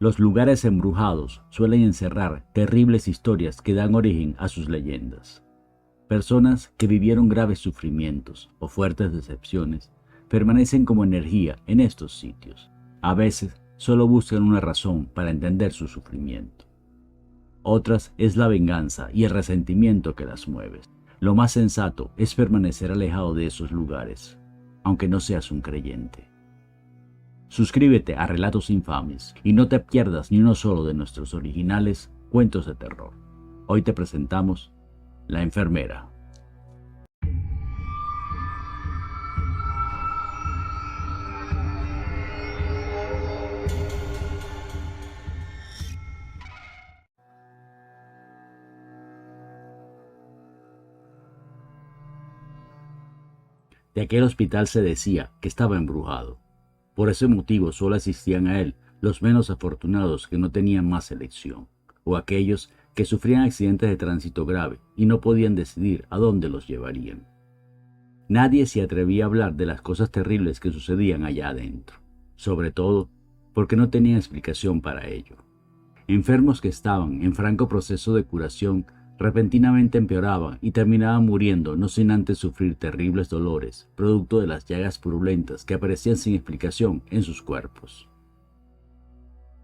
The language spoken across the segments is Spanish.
Los lugares embrujados suelen encerrar terribles historias que dan origen a sus leyendas. Personas que vivieron graves sufrimientos o fuertes decepciones permanecen como energía en estos sitios. A veces solo buscan una razón para entender su sufrimiento. Otras es la venganza y el resentimiento que las mueve. Lo más sensato es permanecer alejado de esos lugares, aunque no seas un creyente. Suscríbete a Relatos Infames y no te pierdas ni uno solo de nuestros originales cuentos de terror. Hoy te presentamos La enfermera. De aquel hospital se decía que estaba embrujado. Por ese motivo solo asistían a él los menos afortunados que no tenían más elección, o aquellos que sufrían accidentes de tránsito grave y no podían decidir a dónde los llevarían. Nadie se atrevía a hablar de las cosas terribles que sucedían allá adentro, sobre todo porque no tenían explicación para ello. Enfermos que estaban en franco proceso de curación repentinamente empeoraban y terminaban muriendo no sin antes sufrir terribles dolores, producto de las llagas purulentas que aparecían sin explicación en sus cuerpos.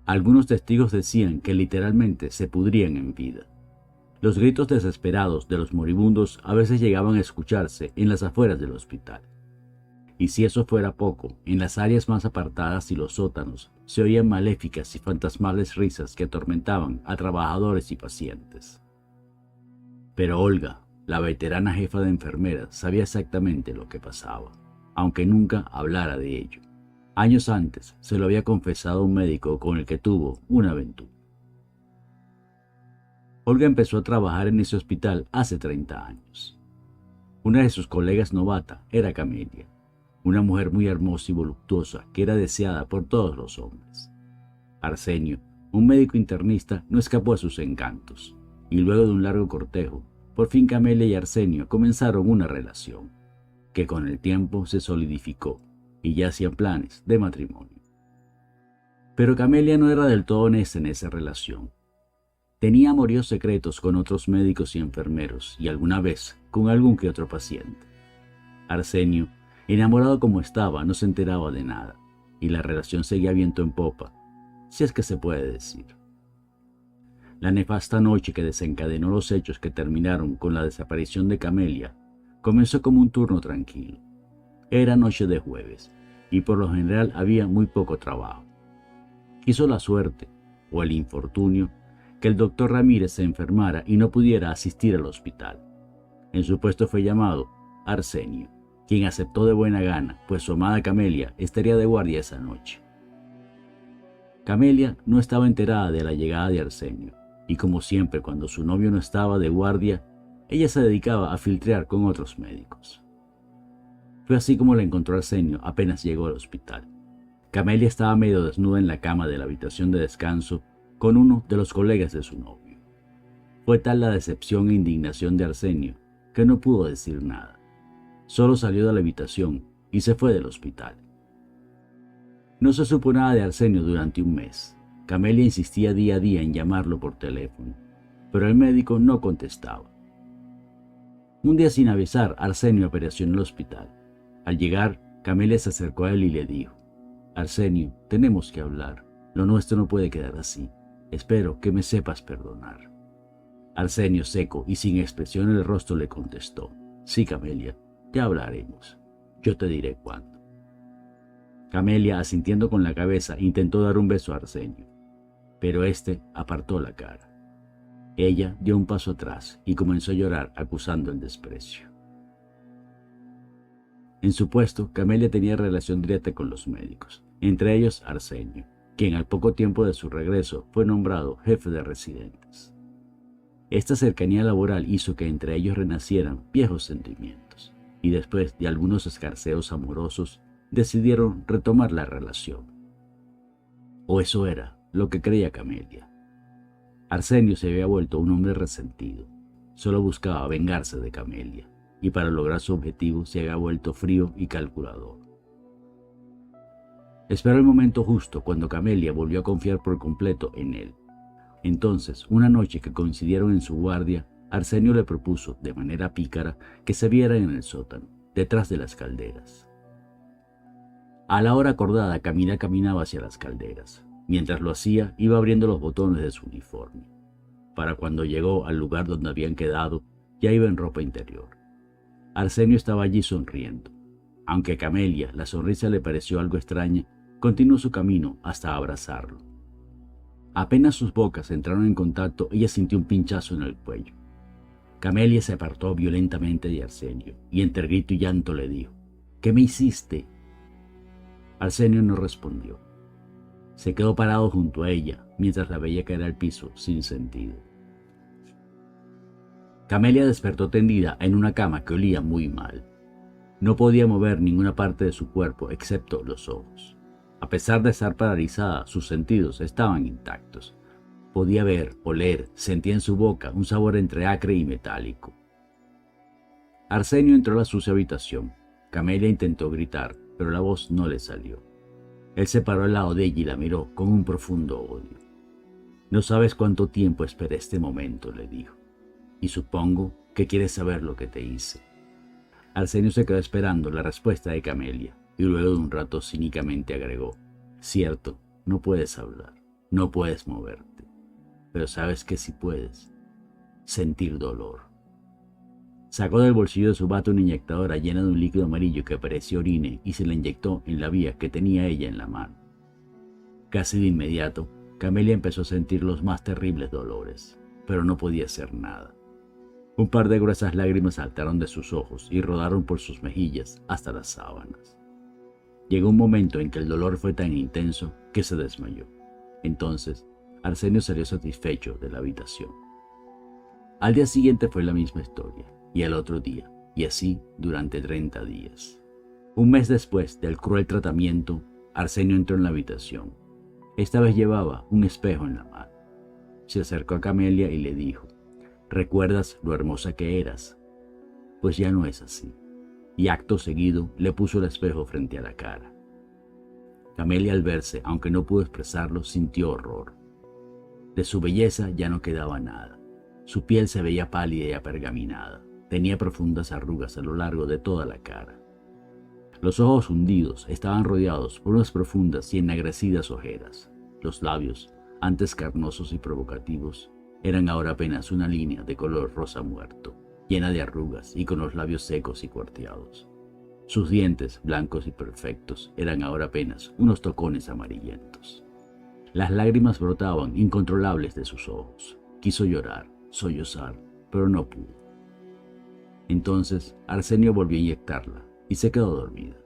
Algunos testigos decían que literalmente se pudrían en vida. Los gritos desesperados de los moribundos a veces llegaban a escucharse en las afueras del hospital. Y si eso fuera poco, en las áreas más apartadas y los sótanos se oían maléficas y fantasmales risas que atormentaban a trabajadores y pacientes. Pero Olga, la veterana jefa de enfermeras, sabía exactamente lo que pasaba, aunque nunca hablara de ello. Años antes se lo había confesado un médico con el que tuvo una aventura. Olga empezó a trabajar en ese hospital hace 30 años. Una de sus colegas novata era Camelia, una mujer muy hermosa y voluptuosa que era deseada por todos los hombres. Arsenio, un médico internista, no escapó a sus encantos, y luego de un largo cortejo, por fin Camelia y Arsenio comenzaron una relación, que con el tiempo se solidificó y ya hacían planes de matrimonio. Pero Camelia no era del todo honesta en esa relación. Tenía amoríos secretos con otros médicos y enfermeros y alguna vez con algún que otro paciente. Arsenio, enamorado como estaba, no se enteraba de nada, y la relación seguía viento en popa, si es que se puede decir. La nefasta noche que desencadenó los hechos que terminaron con la desaparición de Camelia comenzó como un turno tranquilo. Era noche de jueves, y por lo general había muy poco trabajo. Quiso la suerte, o el infortunio, que el doctor Ramírez se enfermara y no pudiera asistir al hospital. En su puesto fue llamado Arsenio, quien aceptó de buena gana, pues su amada Camelia estaría de guardia esa noche. Camelia no estaba enterada de la llegada de Arsenio, y como siempre cuando su novio no estaba de guardia, ella se dedicaba a filtrear con otros médicos. Fue así como la encontró Arsenio apenas llegó al hospital. Camelia estaba medio desnuda en la cama de la habitación de descanso con uno de los colegas de su novio. Fue tal la decepción e indignación de Arsenio que no pudo decir nada. Solo salió de la habitación y se fue del hospital. No se supo nada de Arsenio durante un mes. Camelia insistía día a día en llamarlo por teléfono, pero el médico no contestaba. Un día sin avisar, Arsenio apareció en el hospital. Al llegar, Camelia se acercó a él y le dijo: «Arsenio, tenemos que hablar. Lo nuestro no puede quedar así. Espero que me sepas perdonar». Arsenio, seco y sin expresión en el rostro, le contestó: «Sí, Camelia, ya hablaremos. Yo te diré cuándo». Camelia, asintiendo con la cabeza, intentó dar un beso a Arsenio, pero éste apartó la cara. Ella dio un paso atrás y comenzó a llorar acusando el desprecio. En su puesto, Camelia tenía relación directa con los médicos, entre ellos Arsenio, quien al poco tiempo de su regreso fue nombrado jefe de residentes. Esta cercanía laboral hizo que entre ellos renacieran viejos sentimientos, y después de algunos escarceos amorosos, decidieron retomar la relación. O eso era lo que creía Camelia. Arsenio se había vuelto un hombre resentido. Solo buscaba vengarse de Camelia, y para lograr su objetivo se había vuelto frío y calculador. Esperó el momento justo cuando Camelia volvió a confiar por completo en él. Entonces, una noche que coincidieron en su guardia, Arsenio le propuso, de manera pícara, que se vieran en el sótano, detrás de las calderas. A la hora acordada, Camila caminaba hacia las calderas. Mientras lo hacía, iba abriendo los botones de su uniforme. Para cuando llegó al lugar donde habían quedado, ya iba en ropa interior. Arsenio estaba allí sonriendo. Aunque a Camelia la sonrisa le pareció algo extraña, continuó su camino hasta abrazarlo. Apenas sus bocas entraron en contacto, ella sintió un pinchazo en el cuello. Camelia se apartó violentamente de Arsenio y entre grito y llanto le dijo: «¿Qué me hiciste?». Arsenio no respondió. Se quedó parado junto a ella mientras la veía caer al piso sin sentido. Camelia despertó tendida en una cama que olía muy mal. No podía mover ninguna parte de su cuerpo excepto los ojos. A pesar de estar paralizada, sus sentidos estaban intactos. Podía ver, oler, sentía en su boca un sabor entre acre y metálico. Arsenio entró a la sucia habitación. Camelia intentó gritar, pero la voz no le salió. Él se paró al lado de ella y la miró con un profundo odio. «No sabes cuánto tiempo esperé este momento», le dijo. «Y supongo que quieres saber lo que te hice». Arsenio se quedó esperando la respuesta de Camelia y luego de un rato cínicamente agregó: «Cierto, no puedes hablar, no puedes moverte, pero sabes que sí puedes sentir dolor». Sacó del bolsillo de su bata una inyectadora llena de un líquido amarillo que parecía orine y se la inyectó en la vía que tenía ella en la mano. Casi de inmediato, Camelia empezó a sentir los más terribles dolores, pero no podía hacer nada. Un par de gruesas lágrimas saltaron de sus ojos y rodaron por sus mejillas hasta las sábanas. Llegó un momento en que el dolor fue tan intenso que se desmayó. Entonces, Arsenio salió satisfecho de la habitación. Al día siguiente fue la misma historia, y al otro día, y así durante 30 días. Un mes después del cruel tratamiento, Arsenio entró en la habitación. Esta vez llevaba un espejo en la mano. Se acercó a Camelia y le dijo: «¿Recuerdas lo hermosa que eras? Pues ya no es así». Y acto seguido le puso el espejo frente a la cara. Camelia, al verse, aunque no pudo expresarlo, sintió horror. De su belleza ya no quedaba nada. Su piel se veía pálida y apergaminada. Tenía profundas arrugas a lo largo de toda la cara. Los ojos hundidos estaban rodeados por unas profundas y ennegrecidas ojeras. Los labios, antes carnosos y provocativos, eran ahora apenas una línea de color rosa muerto, llena de arrugas y con los labios secos y cuarteados. Sus dientes, blancos y perfectos, eran ahora apenas unos tocones amarillentos. Las lágrimas brotaban incontrolables de sus ojos. Quiso llorar, sollozar, pero no pudo. Entonces Arsenio volvió a inyectarla y se quedó dormida.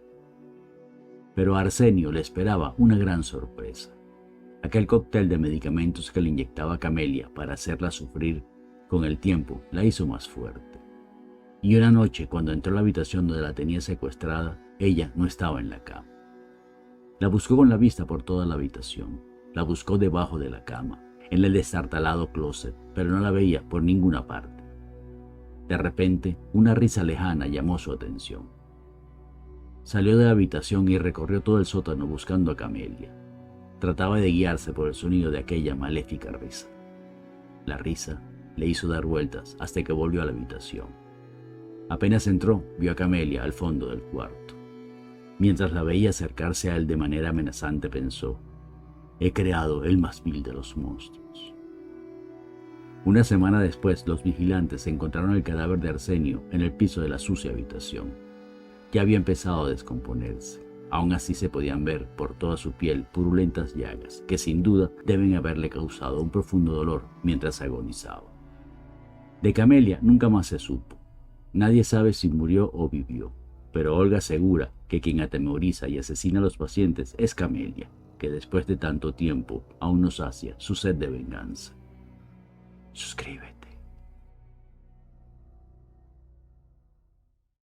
Pero a Arsenio le esperaba una gran sorpresa. Aquel cóctel de medicamentos que le inyectaba Camelia para hacerla sufrir, con el tiempo la hizo más fuerte. Y una noche, cuando entró a la habitación donde la tenía secuestrada, ella no estaba en la cama. La buscó con la vista por toda la habitación. La buscó debajo de la cama, en el destartalado closet, pero no la veía por ninguna parte. De repente, una risa lejana llamó su atención. Salió de la habitación y recorrió todo el sótano buscando a Camelia. Trataba de guiarse por el sonido de aquella maléfica risa. La risa le hizo dar vueltas hasta que volvió a la habitación. Apenas entró, vio a Camelia al fondo del cuarto. Mientras la veía acercarse a él de manera amenazante, pensó: «He creado el más vil de los monstruos». Una semana después, los vigilantes encontraron el cadáver de Arsenio en el piso de la sucia habitación. Ya había empezado a descomponerse. Aún así se podían ver por toda su piel purulentas llagas que sin duda deben haberle causado un profundo dolor mientras agonizaba. De Camelia nunca más se supo. Nadie sabe si murió o vivió, pero Olga asegura que quien atemoriza y asesina a los pacientes es Camelia, que después de tanto tiempo aún no sacia su sed de venganza. Suscríbete.